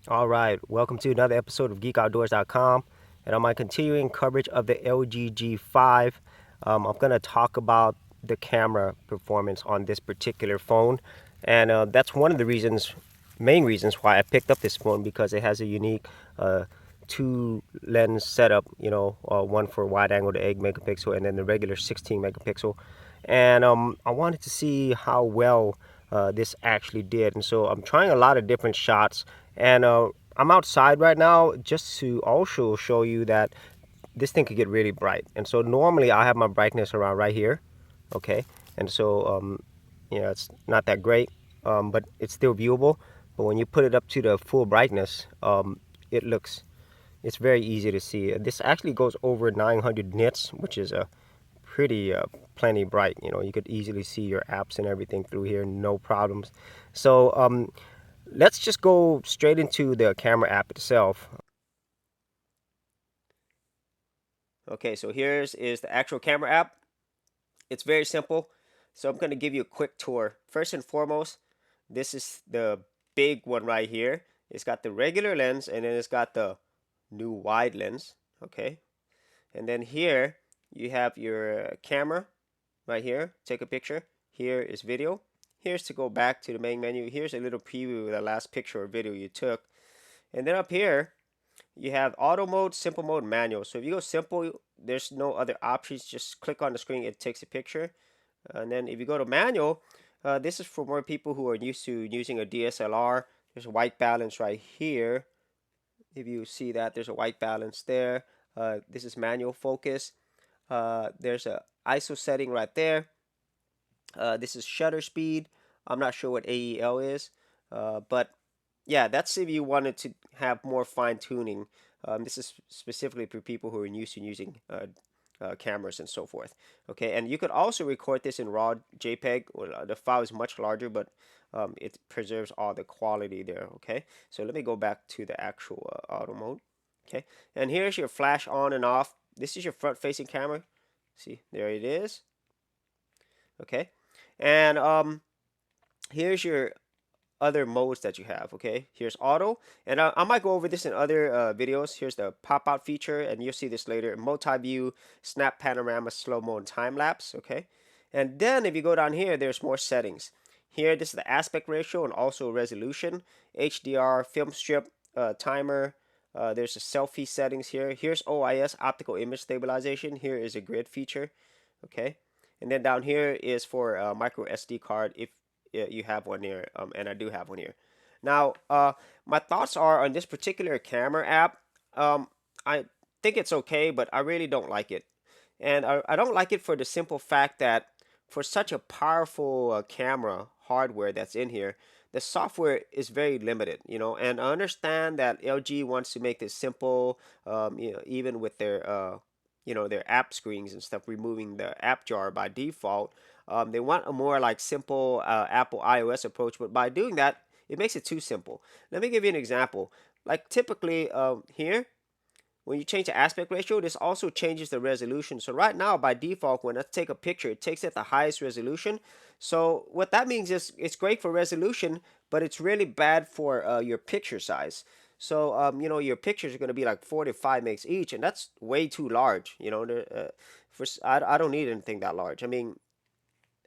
All right, welcome to another episode of GeekOutdoors.com, and on my continuing coverage of the LG G5, I'm going to talk about the camera performance on this particular phone, and that's one of the main reasons why I picked up this phone, because it has a unique two lens setup, one for wide angle to 8 megapixel and then the regular 16 megapixel. And I wanted to see how well this actually did. And so I'm trying a lot of different shots, and I'm outside right now just to also show you that this thing could get really bright. And so normally I have my brightness around right here, okay? And so, it's not that great, but it's still viewable. But when you put it up to the full brightness, it looks it's very easy to see. This actually goes over 900 nits, which is a pretty plenty bright. You could easily see your apps and everything through here, no problems. So let's just go straight into the camera app itself. Okay, so here's is the actual camera app. It's very simple. So I'm going to give you a quick tour. First and foremost, this is the big one right here. It's got the regular lens, and then it's got the new wide lens. Okay, and then here you have your camera right here. Take a picture. Here is video. Here's to go back to the main menu. Here's a little preview of the last picture or video you took. And then up here, you have auto mode, simple mode, manual. So if you go simple, there's no other options. Just click on the screen, it takes a picture. And then if you go to manual, this is for more people who are used to using a DSLR. There's a white balance right here. If you see that, there's a white balance there. This is manual focus. There's a ISO setting right there. This is shutter speed. I'm not sure what AEL is, but yeah, that's if you wanted to have more fine tuning. This is specifically for people who are used to using cameras and so forth. Okay, and you could also record this in raw JPEG. Well, the file is much larger, but it preserves all the quality there. Okay, so let me go back to the actual auto mode. Okay, and here's your flash on and off. This is your front facing camera. See, there it is. Okay, and here's your other modes that you have. Okay, here's auto, and I might go over this in other videos. Here's the pop out feature, and you'll see this later. Multi-view, snap panorama, slow mo, and time lapse. Okay, and then if you go down here, there's more settings. Here, this is the aspect ratio and also resolution, HDR, film strip, timer. There's the selfie settings here. Here's OIS, optical image stabilization. Here is a grid feature. Okay, and then down here is for micro SD card if you have one here, and I do have one here. Now, my thoughts are on this particular camera app. I think it's okay, but I really don't like it. And I don't like it for the simple fact that for such a powerful camera hardware that's in here, the software is very limited, and I understand that LG wants to make this simple, even with their app screens and stuff, removing the app jar by default. They want a more like simple Apple iOS approach, but by doing that, it makes it too simple. Let me give you an example. Like typically here, when you change the aspect ratio, this also changes the resolution. So right now, by default, when I take a picture, it takes it the highest resolution. So what that means is it's great for resolution, but it's really bad for your picture size. So your pictures are going to be like 4 to 5 megs each, and that's way too large. I don't need anything that large. I mean,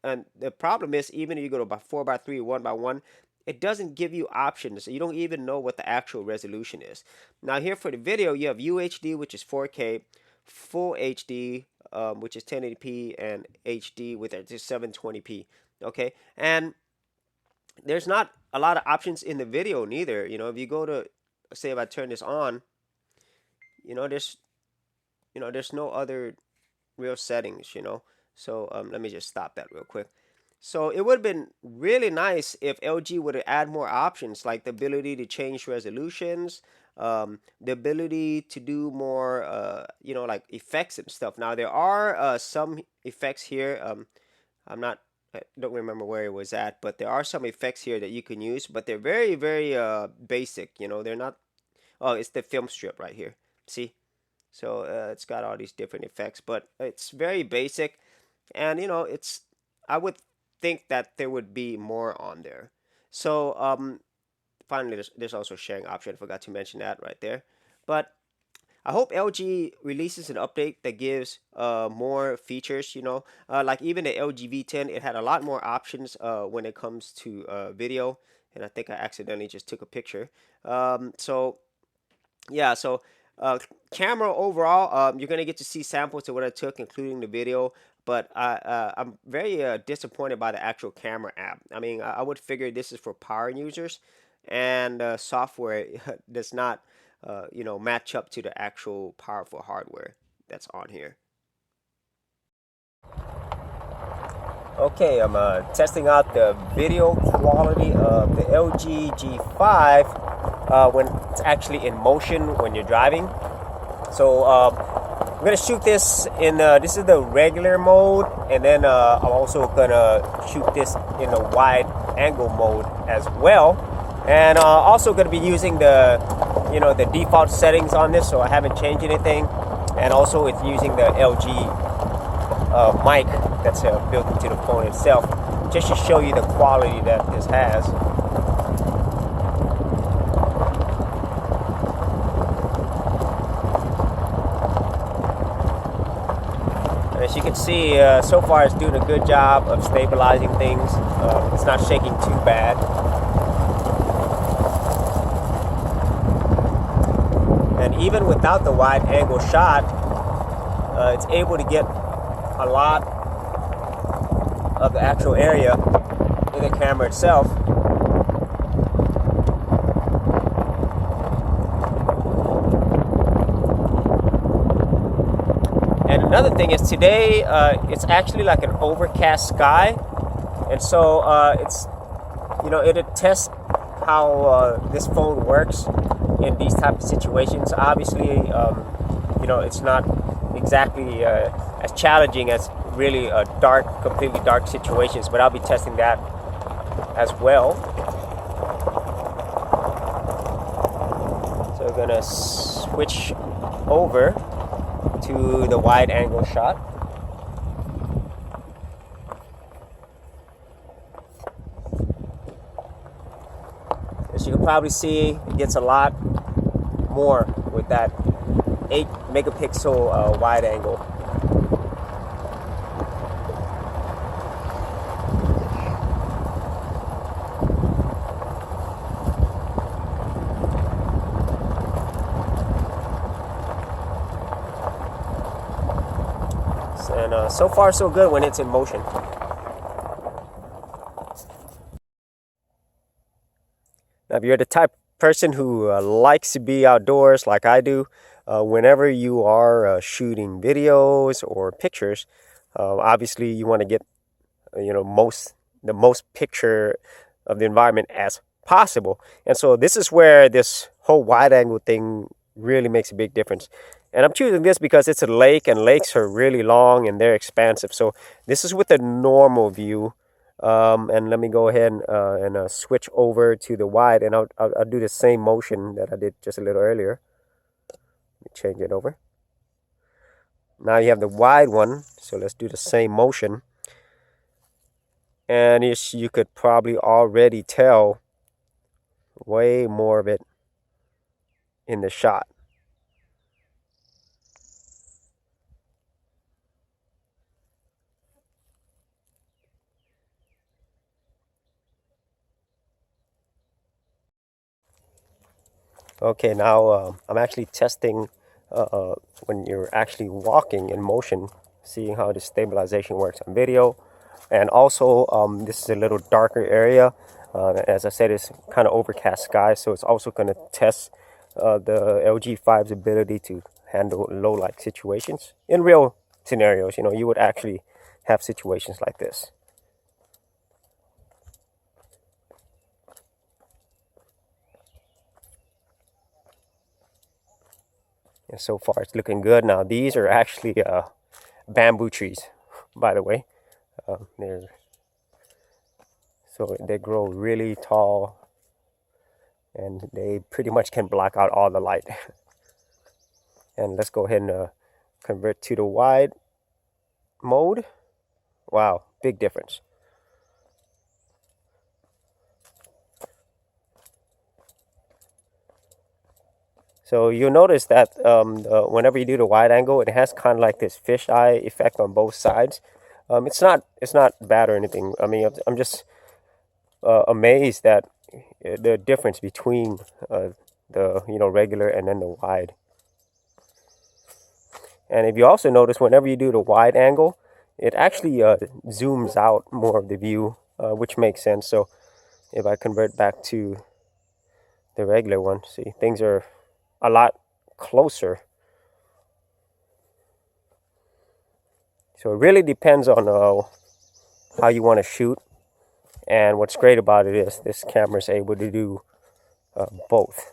and the problem is, even if you go to by 4 by 3, 1 by 1, it doesn't give you options. You don't even know what the actual resolution is. Now here for the video, you have UHD, which is 4K, Full HD, which is 1080p, and HD with it is 720p. Okay, and there's not a lot of options in the video neither. If you go to, say, if I turn this on, there's there's no other real settings. So let me just stop that real quick. So it would have been really nice if LG would have add more options, like the ability to change resolutions, the ability to do more, like effects and stuff. Now there are some effects here. I don't remember where it was at, but there are some effects here that you can use, but they're very, very basic. They're not. Oh, it's the film strip right here. See? So it's got all these different effects, but it's very basic, and it's. I would think that there would be more on there. So if finally, there's also a sharing option. I forgot to mention that right there. But I hope LG releases an update that gives more features. Like even the LG V10, it had a lot more options when it comes to video. And I think I accidentally just took a picture. So yeah, so uh, camera overall, you're gonna get to see samples of what I took, including the video. But I'm very disappointed by the actual camera app. I mean, I would figure this is for power users, and software does not, match up to the actual powerful hardware that's on here. Okay, I'm testing out the video quality of the LG G5 when it's actually in motion when you're driving. So I'm gonna shoot this in this is the regular mode, and then I'm also gonna shoot this in the wide angle mode as well, and also gonna be using the default settings on this, so I haven't changed anything, and also it's using the LG mic that's built into the phone itself, just to show you the quality that this has. As you can see, so far it's doing a good job of stabilizing things. It's not shaking too bad. And even without the wide angle shot, it's able to get a lot of the actual area in the camera itself. And another thing is today it's actually like an overcast sky, and so it'll test how this phone works in these type of situations. Obviously, it's not exactly as challenging as really completely dark situations, but I'll be testing that as well. So we're gonna switch over to the wide angle shot. As you can probably see, it gets a lot more with that 8 megapixel wide angle. And so far so good when it's in motion. Now, if you're the type of person who likes to be outdoors like I do, whenever you are shooting videos or pictures, obviously you want to get the most picture of the environment as possible. And so this is where this whole wide angle thing really makes a big difference. And I'm choosing this because it's a lake, and lakes are really long and they're expansive. So this is with a normal view. And let me go ahead and switch over to the wide, and I'll do the same motion that I did just a little earlier. Let me change it over. Now you have the wide one, so let's do the same motion. And you could probably already tell way more of it in the shot. Okay, now I'm actually testing when you're actually walking in motion, seeing how the stabilization works on video. And also, this is a little darker area. As I said, it's kind of overcast sky, so it's also going to test the LG 5's ability to handle low light situations. In real scenarios, you would actually have situations like this. And so far it's looking good. Now these are actually bamboo trees, by the way. So they grow really tall, and they pretty much can block out all the light. And let's go ahead and convert to the wide mode. Wow, big difference. So you'll notice that whenever you do the wide angle, it has kind of like this fisheye effect on both sides. It's not bad or anything. I mean, I'm just amazed that the difference between the regular and then the wide. And if you also notice, whenever you do the wide angle, it actually zooms out more of the view, which makes sense. So if I convert back to the regular one, see, things are a lot closer. So it really depends on how you want to shoot. And what's great about it is this camera is able to do both.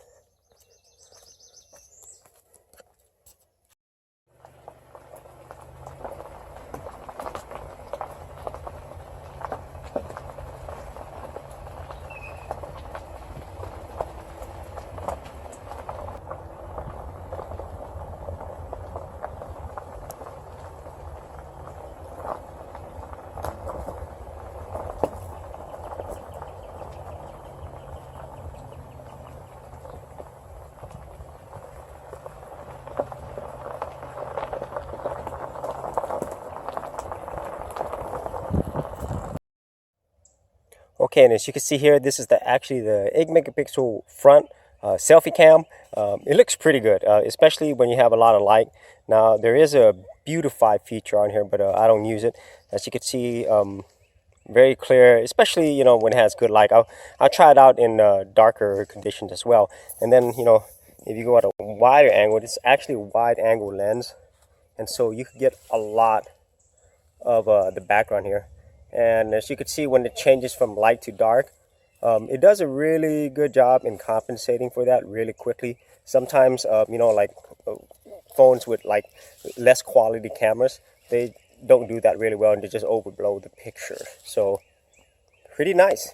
Okay, and as you can see here, this is actually the 8 megapixel front selfie cam. It looks pretty good, especially when you have a lot of light. Now, there is a beautify feature on here, but I don't use it. As you can see, very clear, especially when it has good light. I'll try it out in darker conditions as well. And then if you go at a wider angle, it's actually a wide angle lens, and so you can get a lot of the background here. And as you can see, when it changes from light to dark, it does a really good job in compensating for that really quickly. Sometimes, like phones with like less quality cameras, they don't do that really well and they just overblow the picture. So, pretty nice.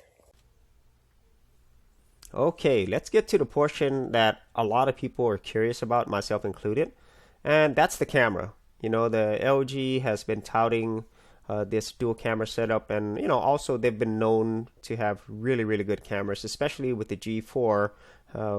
Okay, let's get to the portion that a lot of people are curious about, myself included, and that's the camera. The LG has been touting this dual camera setup, and also they've been known to have really good cameras, especially with the G4,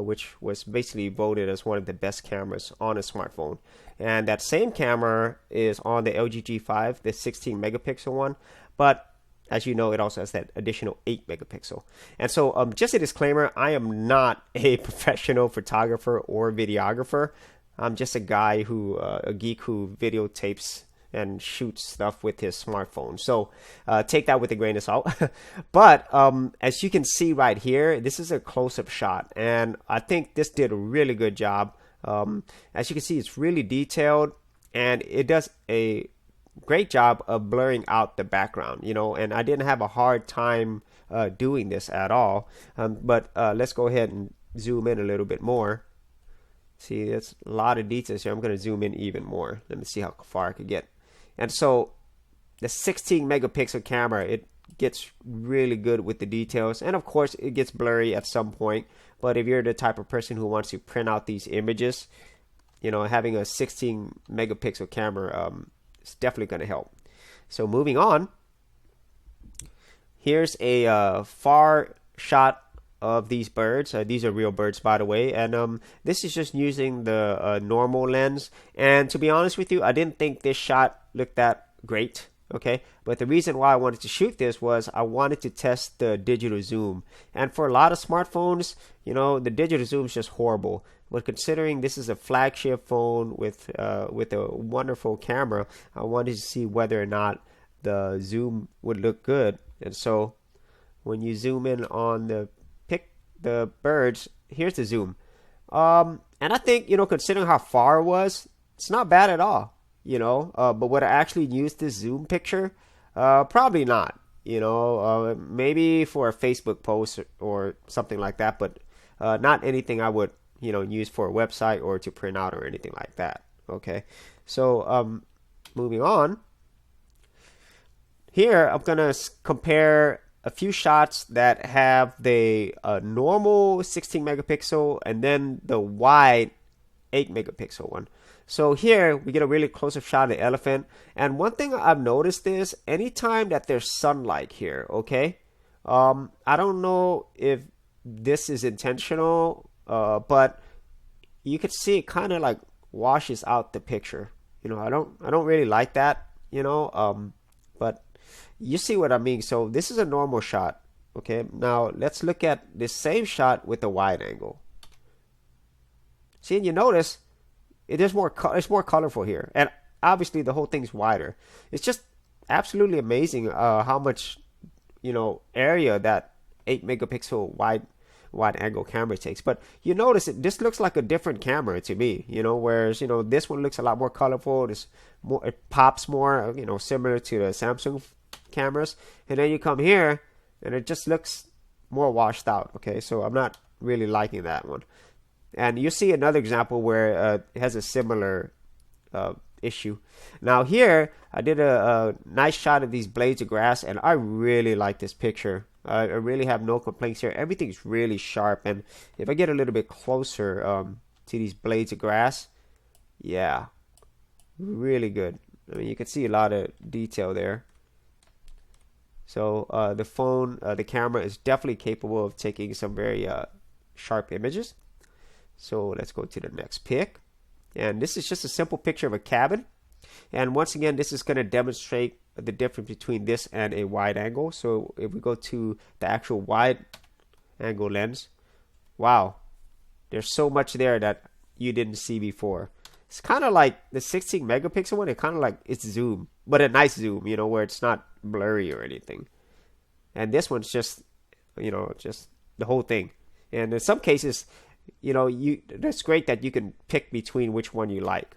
which was basically voted as one of the best cameras on a smartphone. And that same camera is on the LG G5, the 16 megapixel one, but as you know, it also has that additional 8 megapixel. And so just a disclaimer, I am not a professional photographer or videographer. I'm just a guy a geek who videotapes and shoots stuff with his smartphone. So take that with a grain of salt. But as you can see right here, this is a close-up shot, and I think this did a really good job. As you can see, it's really detailed, and it does a great job of blurring out the background, and I didn't have a hard time doing this at all. But let's go ahead and zoom in a little bit more. See, there's a lot of details here. I'm going to zoom in even more. Let me see how far I could get. And so the 16 megapixel camera, it gets really good with the details. And of course, it gets blurry at some point. But if you're the type of person who wants to print out these images, having a 16 megapixel camera is definitely going to help. So moving on, here's a far shot of these birds. These are real birds, by the way, and this is just using the normal lens. And to be honest with you, I didn't think this shot looked that great, okay? But the reason why I wanted to shoot this was I wanted to test the digital zoom. And for a lot of smartphones, the digital zoom is just horrible. But considering this is a flagship phone with a wonderful camera, I wanted to see whether or not the zoom would look good. And so when you zoom in on the birds, here's the zoom, and I think considering how far it was, it's not bad at all. But would I actually use this zoom picture? Probably not. Maybe for a Facebook post or something like that, but not anything I would use for a website or to print out or anything like that. Okay, so moving on, here I'm gonna compare a few shots that have the normal 16 megapixel and then the wide 8 megapixel one. So here we get a really close-up shot of the elephant, and one thing I've noticed is anytime that there's sunlight here, okay, I don't know if this is intentional, but you could see it kind of like washes out the picture. You know, I don't really like that, you know, but you see what I mean. So this is a normal shot. Okay, now let's look at this same shot with a wide angle. See, and you notice it's more colorful here, and obviously the whole thing's wider. It's just absolutely amazing how much, you know, area that 8 megapixel wide angle camera takes. But you notice this looks like a different camera to me, you know, whereas, you know, this one looks a lot more colorful. It pops more, you know, similar to the Samsung cameras. And then you come here and it just looks more washed out. Okay, so I'm not really liking that one. And you see another example where it has a similar issue. Now here I did a nice shot of these blades of grass, and I really like this picture. I really have no complaints here. Everything's really sharp, and if I get a little bit closer to these blades of grass, yeah, really good. I mean, you can see a lot of detail there. So the camera is definitely capable of taking some very sharp images. So let's go to the next pic. And this is just a simple picture of a cabin. And once again, this is going to demonstrate the difference between this and a wide angle. So if we go to the actual wide angle lens, wow, there's so much there that you didn't see before. It's kind of like the 16 megapixel one. It kind of like it's zoom, but a nice zoom, you know, where it's not blurry or anything. And this one's just, you know, just the whole thing. And in some cases, you know, that's great that you can pick between which one you like.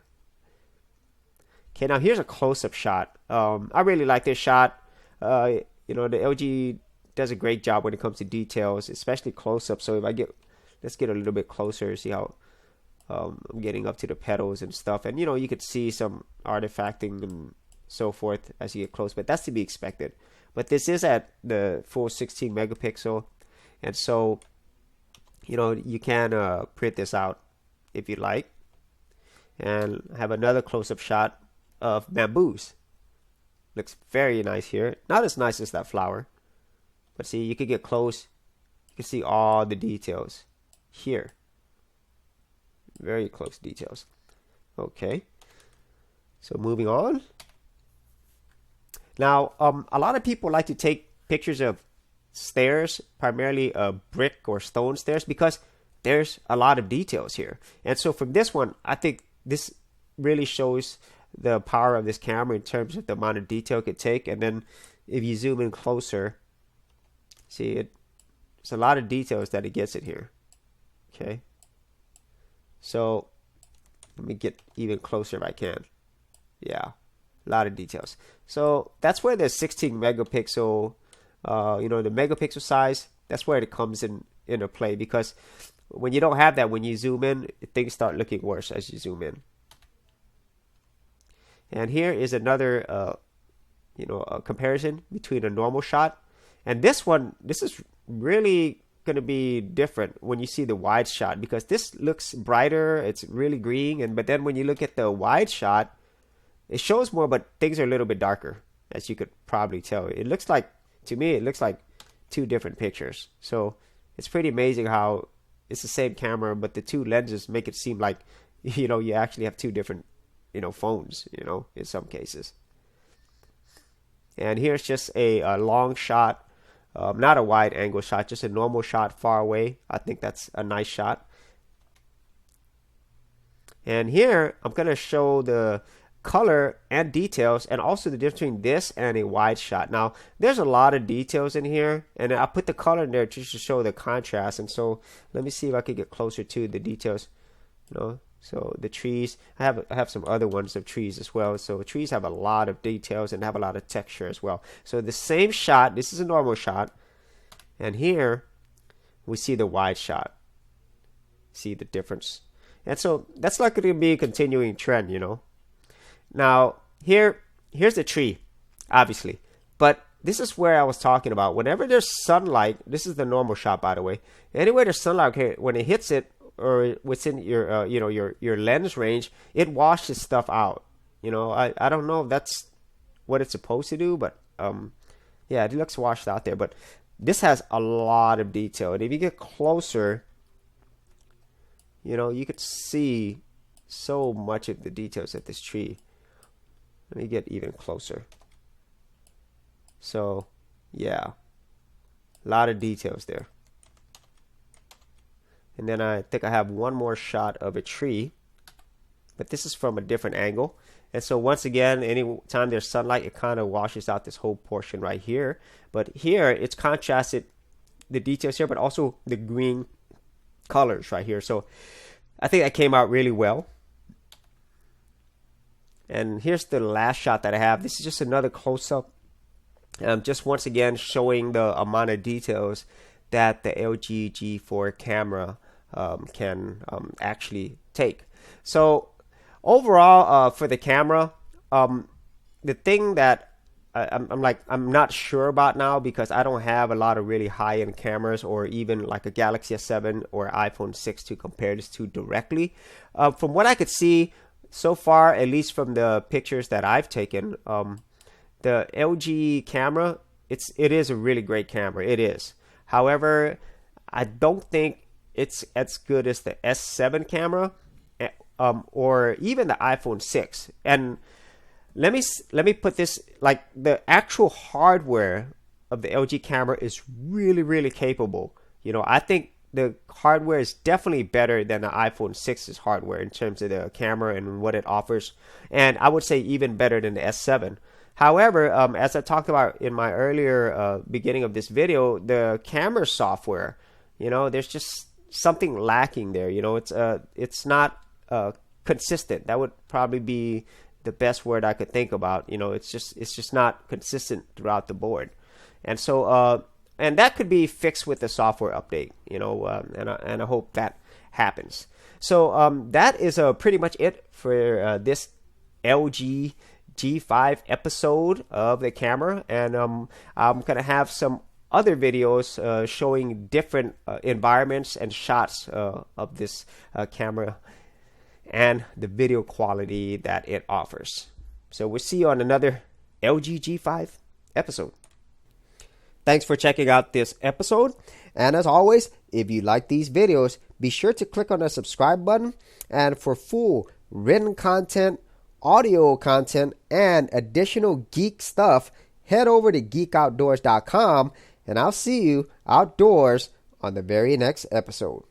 Okay, now here's a close-up shot. I really like this shot. You know, the LG does a great job when it comes to details, especially close-up. So let's get a little bit closer, see how I'm getting up to the pedals and stuff. And, you know, you could see some artifacting and so forth as you get close, but that's to be expected. But this is at the full 16 megapixel, and so, you know, you can print this out if you like. And have another close-up shot of bamboos. Looks very nice here. Not as nice as that flower, but see, you can get close. You can see all the details here. Very close details. Okay, so moving on. Now, a lot of people like to take pictures of stairs, primarily brick or stone stairs, because there's a lot of details here. And so from this one, I think this really shows the power of this camera in terms of the amount of detail it could take. And then if you zoom in closer, see it, there's a lot of details that it gets in here. Okay, so let me get even closer if I can. Yeah, a lot of details. So that's where the 16 megapixel, you know, the megapixel size, that's where it comes into play, because when you don't have that, when you zoom in, things start looking worse as you zoom in. And here is another, you know, a comparison between a normal shot and this one. This is really going to be different when you see the wide shot, because this looks brighter. It's really green, but then when you look at the wide shot, it shows more, but things are a little bit darker, as you could probably tell. It looks like, to me, it looks like two different pictures. So it's pretty amazing how it's the same camera, but the two lenses make it seem like, you know, you actually have two different, you know, phones, you know, in some cases. And here's just a long shot, not a wide angle shot, just a normal shot far away. I think that's a nice shot. And here I'm going to show the color and details, and also the difference between this and a wide shot. Now there's a lot of details in here, and I put the color in there just to show the contrast. And so let me see if I can get closer to the details. You know, so the trees, I have some other ones of trees as well. So trees have a lot of details and have a lot of texture as well. So the same shot, this is a normal shot, and here we see the wide shot. See the difference? And so that's likely to be a continuing trend, you know. Now, here's the tree, obviously. But this is where I was talking about. Whenever there's sunlight, this is the normal shot, by the way. Anywhere there's sunlight, okay, when it hits it, or within your, you know, your lens range, it washes stuff out. You know, I don't know if that's what it's supposed to do, but yeah, it looks washed out there. But this has a lot of detail. And if you get closer, You could see so much of the details of this tree. Let me get even closer. So, yeah, a lot of details there. And then I think I have one more shot of a tree, but this is from a different angle. And so once again, anytime there's sunlight, it kind of washes out this whole portion right here. But here, it's contrasted the details here, but also the green colors right here. So I think that came out really well. And here's the last shot that I have. This is just another close-up. Just once again showing the amount of details that the LG G4 camera can actually take. So overall, for the camera, the thing that I'm not sure about now, because I don't have a lot of really high-end cameras or even like a Galaxy S7 or iPhone 6 to compare this to directly. From what I could see so far, at least from the pictures that I've taken, the LG camera, it is a really great camera. It is. However, I don't think it's as good as the S7 camera, or even the iPhone 6. And let me put this, like, the actual hardware of the LG camera is really, really capable. I think the hardware is definitely better than the iPhone 6's hardware in terms of the camera and what it offers. And I would say even better than the S7. However, as I talked about in my earlier beginning of this video, the camera software, there's just something lacking there. It's not consistent. That would probably be the best word I could think about. It's just not consistent throughout the board, and so and that could be fixed with the software update. And I hope that happens. So that is pretty much it for this LG G5 episode of the camera, and I'm gonna have some other videos showing different environments and shots of this camera and the video quality that it offers. So we'll see you on another LG G5 episode. Thanks for checking out this episode, and as always, if you like these videos, be sure to click on the subscribe button. And for full written content, audio content, and additional geek stuff, head over to geekoutdoors.com, and I'll see you outdoors on the very next episode.